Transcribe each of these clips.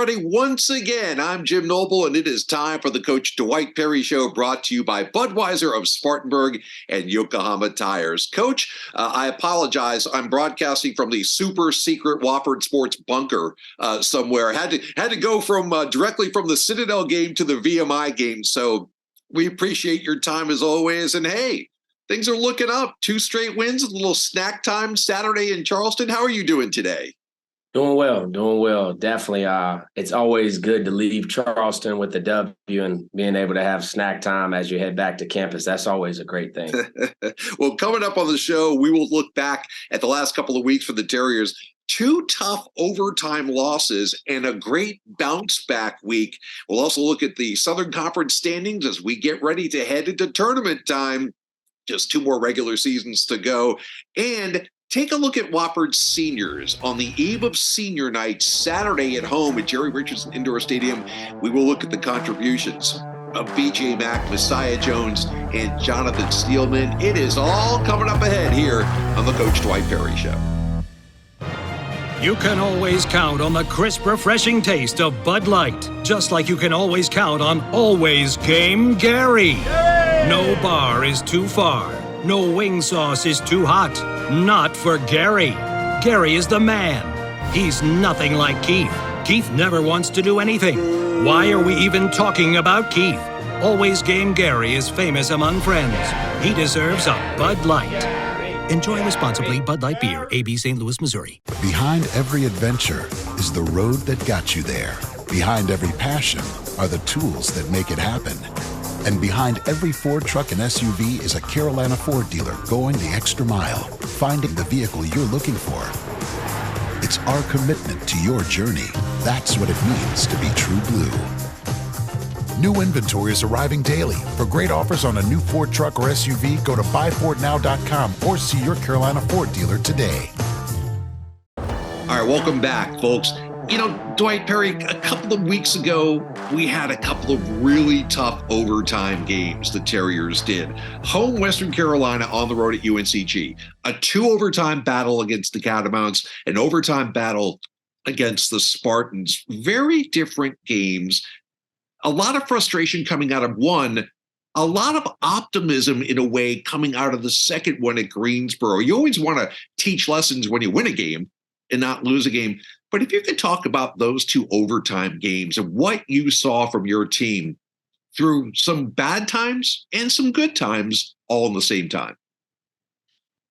everybody. Once again, I'm Jim Noble, and it is time for the Coach Dwight Perry Show, brought to you by Budweiser of Spartanburg and Yokohama Tires. Coach, I apologize. I'm broadcasting from the super secret Wofford Sports bunker somewhere. Had to go from directly from the Citadel game to the VMI game. So we appreciate your time as always. And hey, things are looking up. 2 straight wins, a little snack time Saturday in Charleston. How are you doing today? Doing well. Definitely. It's always good to leave Charleston with the W and being able to have snack time as you head back to campus. That's always a great thing. Well, coming up on the show, we will look back at the last couple of weeks for the Terriers. 2 tough overtime losses and a great bounce back week. We'll also look at the Southern Conference standings as we get ready to head into tournament time. Just 2 more regular seasons to go. And take a look at Wofford's seniors on the eve of senior night, Saturday at home at Jerry Richardson Indoor Stadium. We will look at the contributions of BJ Mack, Messiah Jones, and Jonathan Steelman. It is all coming up ahead here on the Coach Dwight Perry Show. You can always count on the crisp, refreshing taste of Bud Light, just like you can always count on Always Game Gary. No bar is too far. No wing sauce is too hot. Not for Gary. Gary is the man. He's nothing like Keith. Keith never wants to do anything. Why are we even talking about Keith? Always Game Gary is famous among friends. He deserves a Bud Light. Enjoy responsibly. Bud Light Beer, AB St. Louis, Missouri. Behind every adventure is the road that got you there. Behind every passion are the tools that make it happen. And behind every Ford truck and SUV is a Carolina Ford dealer going the extra mile, finding the vehicle you're looking for. It's our commitment to your journey. That's what it means to be True Blue. New inventory is arriving daily. For great offers on a new Ford truck or SUV, go to buyfordnow.com or see your Carolina Ford dealer today. All right, welcome back, folks. You know, Dwight Perry, a couple of weeks ago, we had a couple of really tough overtime games the Terriers did. Home Western Carolina, on the road at UNCG. A 2 overtime battle against the Catamounts, an overtime battle against the Spartans. Very different games. A lot of frustration coming out of one. A lot of optimism, in a way, coming out of the second one at Greensboro. You always want to teach lessons when you win a game and not lose a game. But if you could talk about those 2 overtime games and what you saw from your team through some bad times and some good times all in the same time.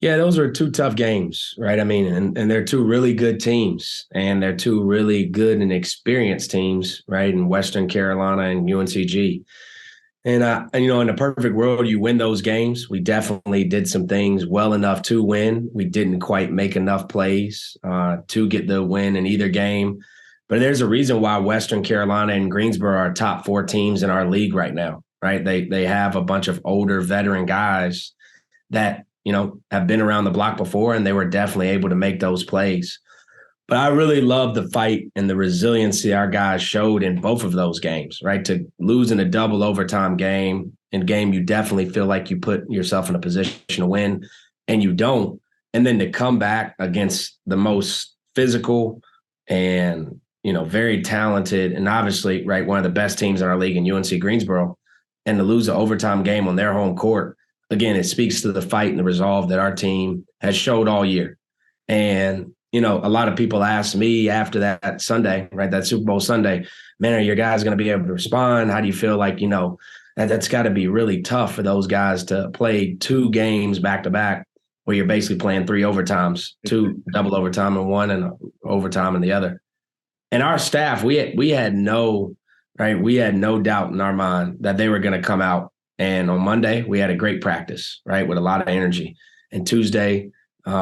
Yeah, those are 2 tough games, right? I mean, and they're 2 really good teams, and they're 2 really good and experienced teams, right, in Western Carolina and UNCG. And you know, in the perfect world, you win those games. We definitely did some things well enough to win. We didn't quite make enough plays to get the win in either game. But there's a reason why Western Carolina and Greensboro are top 4 teams in our league right now, right? They have a bunch of older veteran guys that, you know, have been around the block before, and they were definitely able to make those plays. But I really love the fight and the resiliency our guys showed in both of those games, right? To lose in a double overtime game, in a game you definitely feel like you put yourself in a position to win, and you don't. And then to come back against the most physical and, you know, very talented and obviously, right, one of the best teams in our league in UNC Greensboro, and to lose an overtime game on their home court. Again, it speaks to the fight and the resolve that our team has showed all year. And, you know, a lot of people asked me after that Sunday, right, that Super Bowl Sunday, man, are your guys going to be able to respond? How do you feel like, you know, that's got to be really tough for those guys to play 2 games back to back where you're basically playing 3 overtimes, 2 double overtime in one and overtime in the other. And our staff, we had no doubt in our mind that they were going to come out. And on Monday, we had a great practice, right, with a lot of energy. And Tuesday,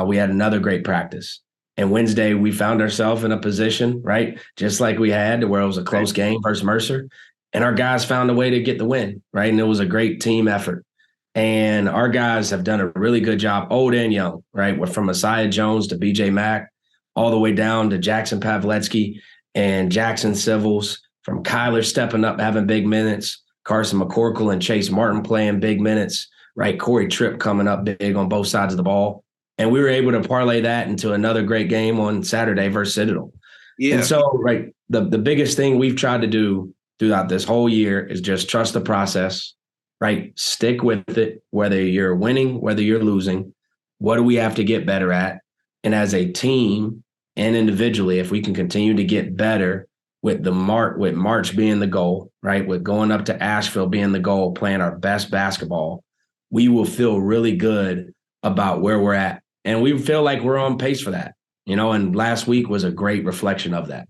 we had another great practice. And Wednesday, we found ourselves in a position, right, just like we had, where it was a close game versus Mercer. And our guys found a way to get the win, right? And it was a great team effort. And our guys have done a really good job, old and young, right? We're from Messiah Jones to BJ Mack, all the way down to Jackson Pavletsky and Jackson Civils, from Kyler stepping up, having big minutes, Carson McCorkle and Chase Martin playing big minutes, right? Corey Tripp coming up big on both sides of the ball. And we were able to parlay that into another great game on Saturday versus Citadel. Yeah. And so, right, the biggest thing we've tried to do throughout this whole year is just trust the process, right? Stick with it, whether you're winning, whether you're losing. What do we have to get better at? And as a team and individually, if we can continue to get better with March being the goal, right? With going up to Asheville being the goal, playing our best basketball, we will feel really good about where we're at. And we feel like we're on pace for that, and last week was a great reflection of that.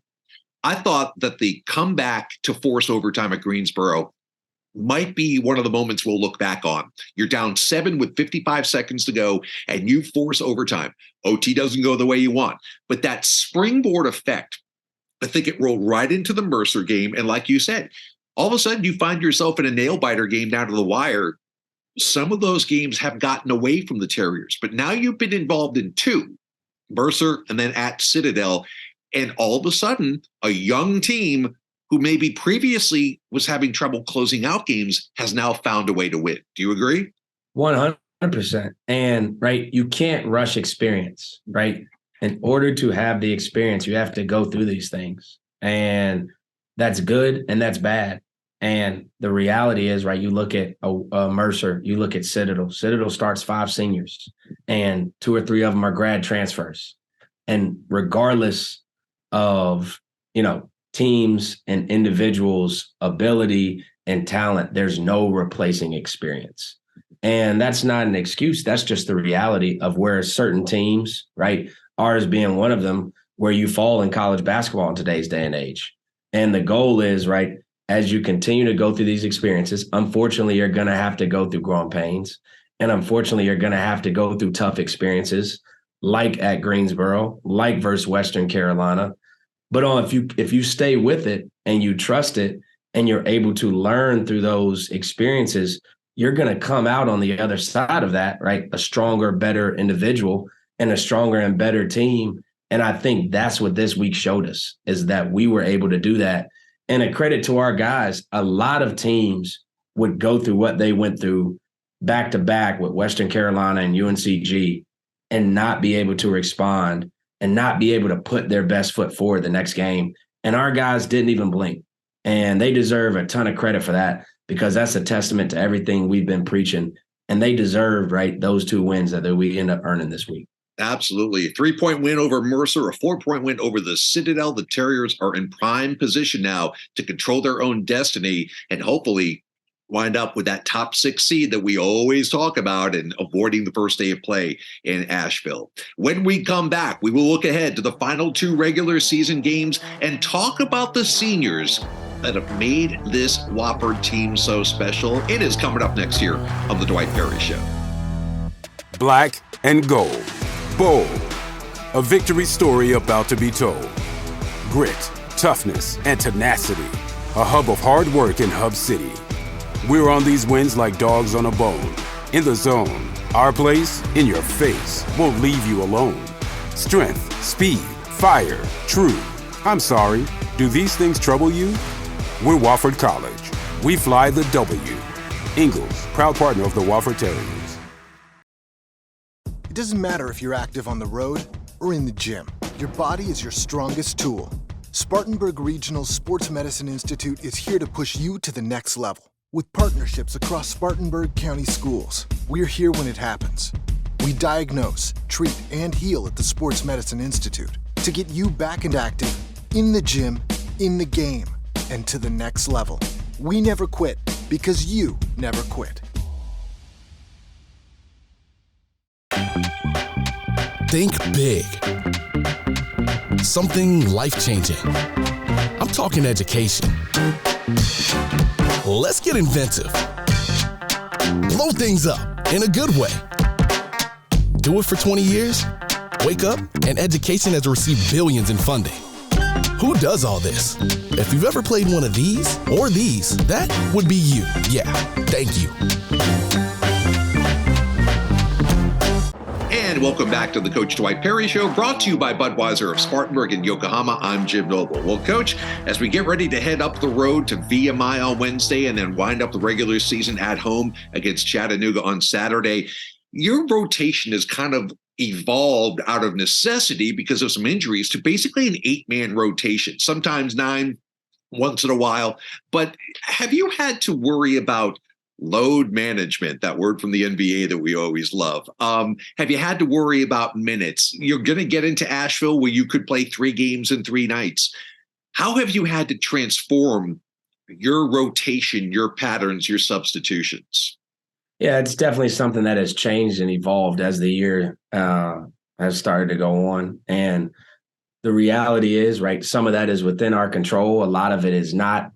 I thought that the comeback to force overtime at Greensboro might be one of the moments we'll look back on. You're down 7 with 55 seconds to go, and you force overtime. OT doesn't go the way you want. But that springboard effect, I think it rolled right into the Mercer game. And like you said, all of a sudden you find yourself in a nail-biter game down to the wire. Some of those games have gotten away from the Terriers, but now you've been involved in 2, Mercer and then at Citadel. And all of a sudden, a young team who maybe previously was having trouble closing out games has now found a way to win. Do you agree? 100%. And, right, you can't rush experience, right? In order to have the experience, you have to go through these things. And that's good and that's bad. And the reality is, right, you look at Mercer, you look at Citadel. Citadel starts 5 seniors, and 2 or 3 of them are grad transfers. And regardless of, teams and individuals' ability and talent, there's no replacing experience. And that's not an excuse. That's just the reality of where certain teams, right, ours being one of them, where you fall in college basketball in today's day and age. And the goal is, right, as you continue to go through these experiences, unfortunately, you're going to have to go through growing pains. And unfortunately, you're going to have to go through tough experiences like at Greensboro, like versus Western Carolina. But if you stay with it and you trust it and you're able to learn through those experiences, you're going to come out on the other side of that, right? A stronger, better individual and a stronger and better team. And I think that's what this week showed us, is that we were able to do that. And a credit to our guys, a lot of teams would go through what they went through back to back with Western Carolina and UNCG and not be able to respond and not be able to put their best foot forward the next game. And our guys didn't even blink. And they deserve a ton of credit for that, because that's a testament to everything we've been preaching. And they deserve, right, those 2 wins that we end up earning this week. Absolutely. A 3-point win over Mercer, a 4-point win over the Citadel. The Terriers are in prime position now to control their own destiny and hopefully wind up with that top 6 seed that we always talk about and avoiding the first day of play in Asheville. When we come back, we will look ahead to the final 2 regular season games and talk about the seniors that have made this Wofford team so special. It is coming up next year on The Dwight Perry Show. Black and gold. Bold. A victory story about to be told. Grit, toughness, and tenacity. A hub of hard work in Hub City. We're on these wins like dogs on a bone. In the zone, our place, in your face, won't leave you alone. Strength, speed, fire, true. I'm sorry, do these things trouble you? We're Wofford College. We fly the W. Ingalls, proud partner of the Wofford Terriers. It doesn't matter if you're active on the road or in the gym. Your body is your strongest tool. Spartanburg Regional Sports Medicine Institute is here to push you to the next level. With partnerships across Spartanburg County schools, we're here when it happens. We diagnose, treat, and heal at the Sports Medicine Institute to get you back and active, in the gym, in the game, and to the next level. We never quit because you never quit. Think big. Something life-changing. I'm talking education. Let's get inventive. Blow things up in a good way. Do it for 20 years? Wake up and education has received billions in funding. Who does all this? If you've ever played one of these or these, that would be you. Yeah, thank you. And welcome back to the Coach Dwight Perry Show, brought to you by Budweiser of Spartanburg and Yokohama. I'm Jim Noble. Well, Coach, as we get ready to head up the road to VMI on Wednesday and then wind up the regular season at home against Chattanooga on Saturday, your rotation is kind of evolved out of necessity because of some injuries to basically an 8-man rotation, sometimes 9 once in a while. But have you had to worry about load management, that word from the NBA that we always love? Have you had to worry about minutes? You're going to get into Asheville where you could play 3 games in 3 nights. How have you had to transform your rotation, your patterns, your substitutions? Yeah, it's definitely something that has changed and evolved as the year has started to go on. And the reality is, right, some of that is within our control. A lot of it is not,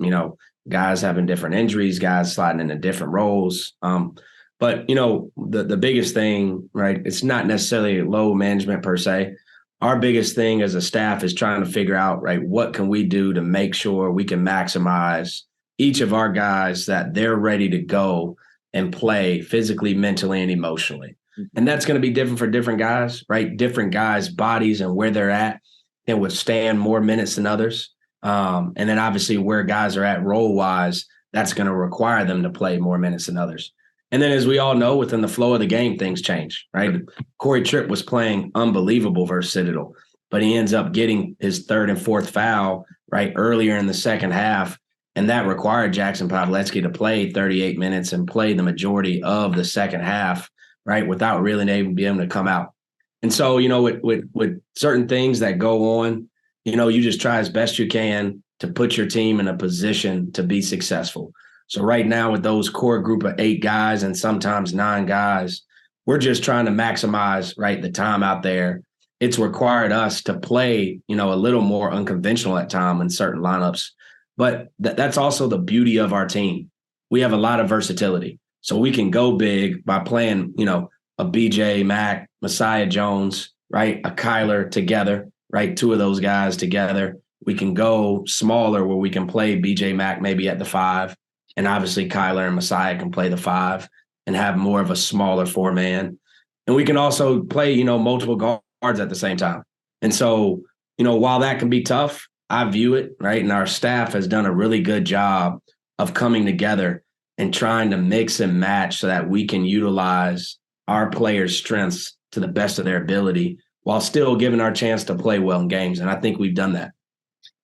guys having different injuries, guys sliding into different roles. But, the biggest thing, right, it's not necessarily load management per se. Our biggest thing as a staff is trying to figure out, right, what can we do to make sure we can maximize each of our guys that they're ready to go and play physically, mentally, and emotionally. And that's going to be different for different guys, right? Different guys' bodies and where they're at can withstand more minutes than others. And then obviously where guys are at role-wise, that's going to require them to play more minutes than others. And then as we all know, within the flow of the game, things change, right? Corey Tripp was playing unbelievable versus Citadel, but he ends up getting his 3rd and 4th foul, right, earlier in the second half. And that required Jackson Pavletsky to play 38 minutes and play the majority of the second half, right, without really being able to come out. And so, with certain things that go on, you just try as best you can to put your team in a position to be successful. So right now with those core group of 8 guys and sometimes 9 guys, we're just trying to maximize, right, the time out there. It's required us to play, a little more unconventional at time in certain lineups. But that's also the beauty of our team. We have a lot of versatility. So we can go big by playing, a BJ Mack, Messiah Jones, right, a Kyler together, right, 2 of those guys together. We can go smaller where we can play BJ Mack maybe at the 5. And obviously Kyler and Messiah can play the 5 and have more of a smaller 4-man. And we can also play, multiple guards at the same time. And so, while that can be tough, I view it, right, and our staff has done a really good job of coming together and trying to mix and match so that we can utilize our players' strengths to the best of their ability while still giving our chance to play well in games. And I think we've done that.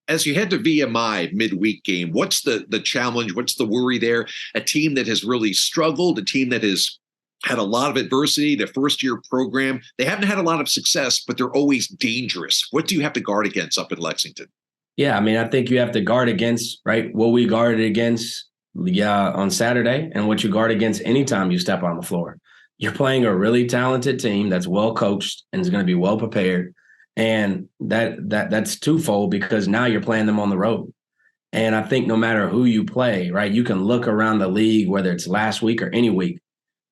As you head to VMI midweek game, what's the challenge? What's the worry there? A team that has really struggled, a team that has had a lot of adversity, the first-year program. They haven't had a lot of success, but they're always dangerous. What do you have to guard against up in Lexington? Yeah, I think you have to guard against, right, what we guarded against on Saturday and what you guard against anytime you step on the floor. You're playing a really talented team that's well coached and is going to be well prepared. And that's twofold because now you're playing them on the road. And I think no matter who you play, right, you can look around the league, whether it's last week or any week.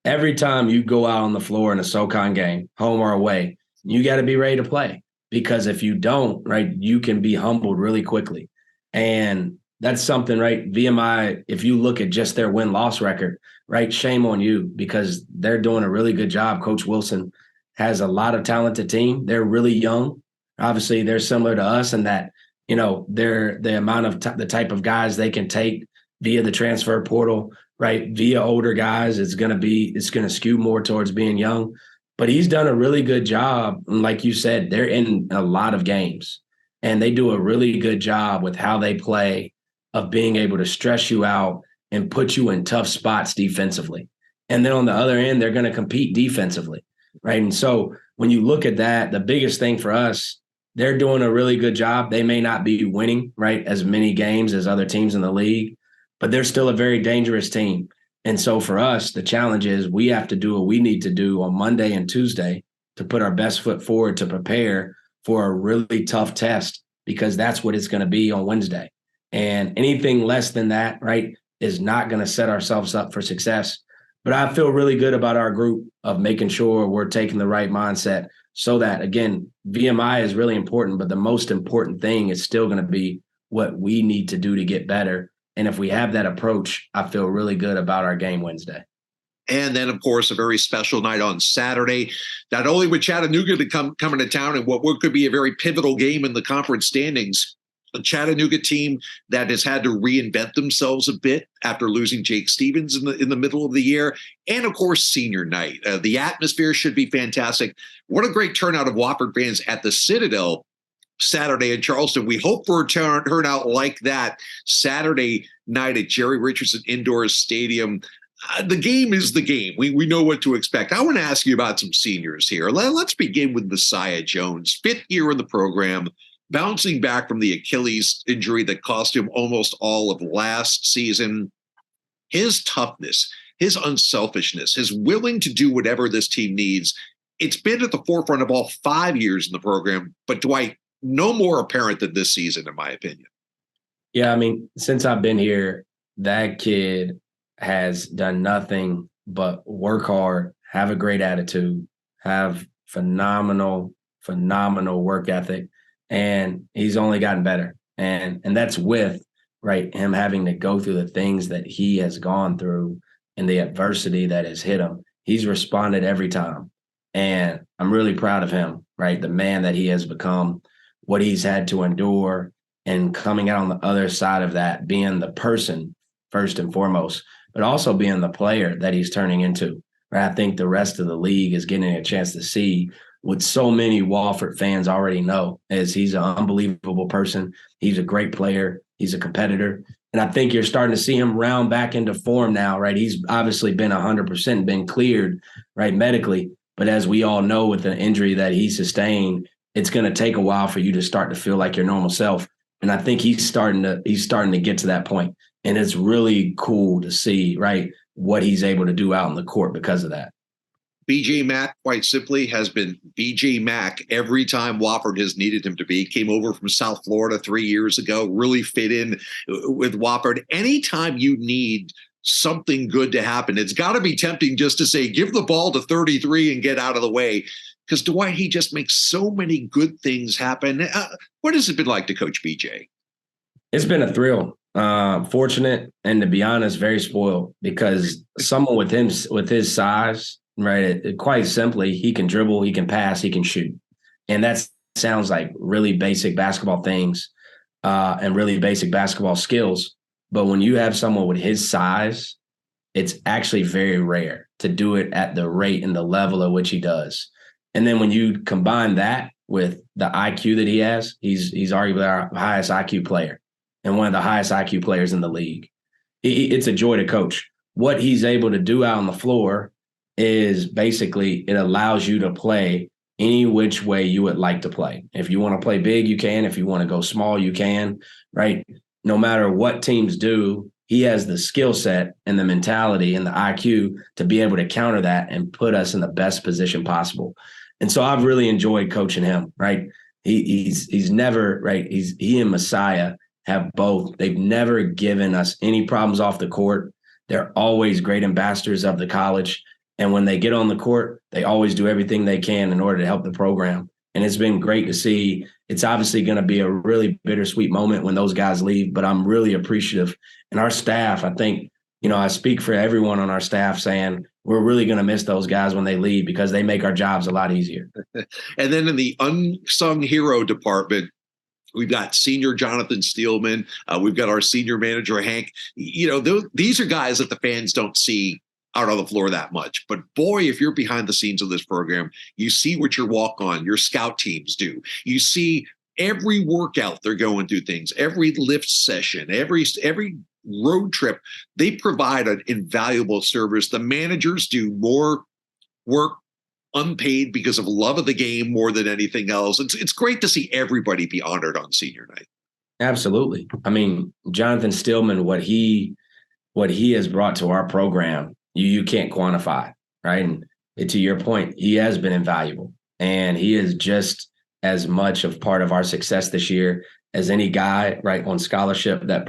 Every time you go out on the floor in a SoCon game, home or away, you got to be ready to play. Because if you don't, right, you can be humbled really quickly. And that's something, right, VMI, if you look at just their win-loss record, right, shame on you because they're doing a really good job. Coach Wilson has a lot of talented team. They're really young. Obviously, they're similar to us in that, they're the amount of the type of guys they can take via the transfer portal, right, via older guys. It's going to skew more towards being young. But he's done a really good job. And like you said, they're in a lot of games. And they do a really good job with how they play of being able to stress you out and put you in tough spots defensively. And then on the other end, they're going to compete defensively, right? And so when you look at that, the biggest thing for us, they're doing a really good job. They may not be winning, right, as many games as other teams in the league, but they're still a very dangerous team. And so for us, the challenge is we have to do what we need to do on Monday and Tuesday to put our best foot forward to prepare for a really tough test because that's what it's going to be on Wednesday. And anything less than that, right, is not going to set ourselves up for success. But I feel really good about our group of making sure we're taking the right mindset so that, again, VMI is really important, but the most important thing is still going to be what we need to do to get better. And if we have that approach, I feel really good about our game Wednesday. And then, of course, a very special night on Saturday, not only with Chattanooga coming to town in what could be a very pivotal game in the conference standings, a Chattanooga team that has had to reinvent themselves a bit after losing Jake Stevens in the middle of the year, and of course senior night. The atmosphere should be fantastic. What a great turnout of Wofford fans at the Citadel Saturday in Charleston. We hope for a turnout like that Saturday night at Jerry Richardson Indoor Stadium. The game is the game. We know what to expect. I want to ask you about some seniors here. Let's begin with Messiah Jones, 5th year in the program, bouncing back from the Achilles injury that cost him almost all of last season. His toughness, his unselfishness, his willing to do whatever this team needs, it's been at the forefront of all 5 years in the program. But Dwight, no more apparent than this season, in my opinion. Yeah, I mean, since I've been here, that kid has done nothing but work hard, have a great attitude, have phenomenal work ethic, and he's only gotten better. And that's with, right, him having to go through the things that he has gone through and the adversity that has hit him. He's responded every time. And I'm really proud of him, right? The man that he has become, what he's had to endure, and coming out on the other side of that, being the person first and foremost, but also being the player that he's turning into. Right? I think the rest of the league is getting a chance to see what so many Wofford fans already know, is he's an unbelievable person. He's a great player. He's a competitor. And I think you're starting to see him round back into form now, right? He's obviously been 100%, been cleared, right, medically. But as we all know, with the injury that he sustained, it's going to take a while for you to start to feel like your normal self. And I think he's starting to get to that point. And it's really cool to see, right, what he's able to do out in the court because of that. BJ Mack, quite simply, has been BJ Mack every time Wofford has needed him to be. Came over from South Florida 3 years ago, really fit in with Wofford. Anytime you need something good to happen, it's got to be tempting just to say, give the ball to 33 and get out of the way. Because Dwight, he just makes so many good things happen. What has it been like to coach BJ? It's been a thrill. Fortunate, and to be honest, very spoiled, because someone with his size, right, quite simply, he can dribble, he can pass, he can shoot. And that sounds like really basic basketball things and really basic basketball skills. But when you have someone with his size, it's actually very rare to do it at the rate and the level at which he does. And then when you combine that with the IQ that he has, he's arguably our highest IQ player and one of the highest IQ players in the league. It's a joy to coach. What he's able to do out on the floor is basically, it allows you to play any which way you would like to play. If you want to play big, you can. If you want to go small, you can, right? No matter what teams do, he has the skill set and the mentality and the IQ to be able to counter that and put us in the best position possible. And so I've really enjoyed coaching him, right? He's never, right? He and Messiah have both. They've never given us any problems off the court. They're always great ambassadors of the college. And when they get on the court, they always do everything they can in order to help the program. And it's been great to see. It's obviously going to be a really bittersweet moment when those guys leave, but I'm really appreciative. And our staff, I think, I speak for everyone on our staff saying we're really going to miss those guys when they leave, because they make our jobs a lot easier. And then in the unsung hero department, we've got senior Jonathan Steelman. We've got our senior manager, Hank. These are guys that the fans don't see out on the floor that much. But boy, if you're behind the scenes of this program, you see what your walk-on, your scout teams do. You see every workout they're going through things, every lift session, every road trip. They provide an invaluable service. The managers do more work unpaid because of love of the game more than anything else. It's great to see everybody be honored on senior night. Absolutely. I mean, Jonathan Stillman, what he has brought to our program, you can't quantify, right? And to your point, he has been invaluable, and he is just as much of part of our success this year as any guy, right, on scholarship that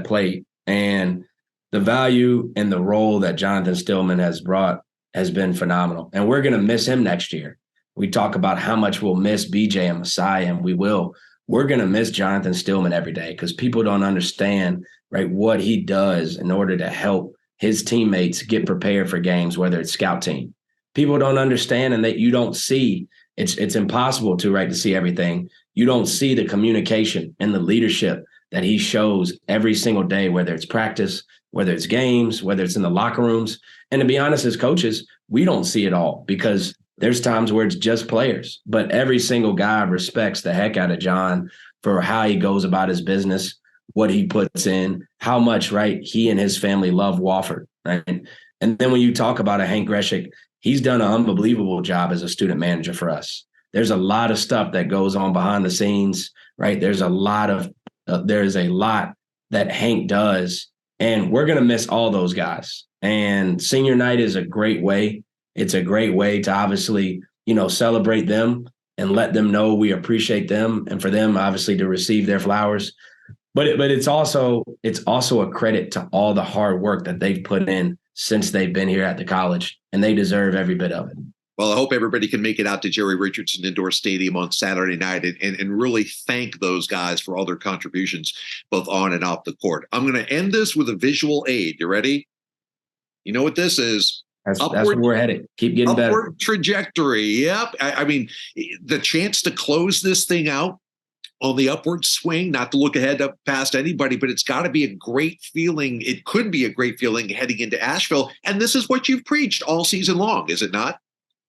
played. And the value and the role that Jonathan Stillman has brought has been phenomenal. And we're going to miss him next year. We talk about how much we'll miss BJ and Messiah, and we will. We're going to miss Jonathan Stillman every day, because people don't understand, right, what he does in order to help his teammates get prepared for games, whether it's scout team. People don't understand, and that you don't see it's impossible to see everything. You don't see the communication and the leadership that he shows every single day, whether it's practice, whether it's games, whether it's in the locker rooms. And to be honest, as coaches, we don't see it all because there's times where it's just players, but every single guy respects the heck out of John for how he goes about his business, what he puts in, how much, right, he and his family love Wofford, right? And then when you talk about a Hank Greshik, he's done an unbelievable job as a student manager for us. There's a lot of stuff that goes on behind the scenes, right? There's a lot that Hank does, and we're going to miss all those guys. And senior night is a great way. It's a great way to obviously, celebrate them and let them know we appreciate them, and for them obviously to receive their flowers. But it's also a credit to all the hard work that they've put in since they've been here at the college, and they deserve every bit of it. Well, I hope everybody can make it out to Jerry Richardson Indoor Stadium on Saturday night and really thank those guys for all their contributions, both on and off the court. I'm going to end this with a visual aid. You ready? You know what this is? That's where we're headed. Keep getting better. Upward trajectory. Yep. I mean, the chance to close this thing out on the upward swing, not to look ahead up past anybody, but it's got to be a great feeling. It could be a great feeling heading into Asheville. And this is what you've preached all season long, is it not?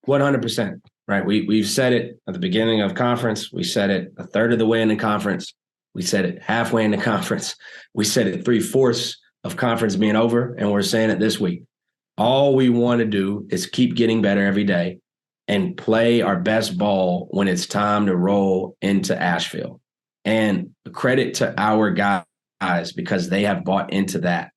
100%. Right. We've said it at the beginning of conference. We said it a third of the way in the conference. We said it halfway in the conference. We said it 3/4 of conference being over. And we're saying it this week. All we want to do is keep getting better every day and play our best ball when it's time to roll into Asheville. And credit to our guys because they have bought into that.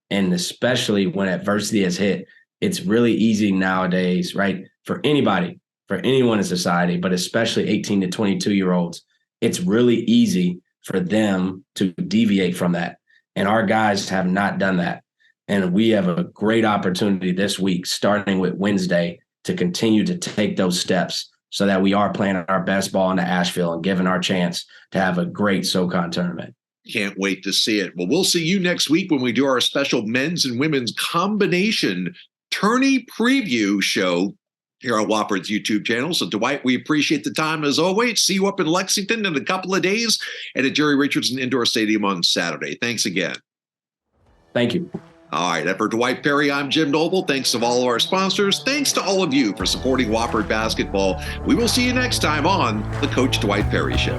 And especially when adversity has hit, it's really easy nowadays, right? For anybody, for anyone in society, but especially 18 to 22-year-olds, it's really easy for them to deviate from that. And our guys have not done that. And we have a great opportunity this week, starting with Wednesday, to continue to take those steps so that we are playing our best ball into Asheville and giving our chance to have a great SoCon tournament. Can't wait to see it. Well, we'll see you next week when we do our special men's and women's combination tourney preview show here on Wofford's YouTube channel. So, Dwight, we appreciate the time as always. See you up in Lexington in a couple of days and at Jerry Richardson Indoor Stadium on Saturday. Thanks again. Thank you. All right, for Dwight Perry, I'm Jim Noble. Thanks to all of our sponsors. Thanks to all of you for supporting Wofford basketball. We will see you next time on the Coach Dwight Perry Show.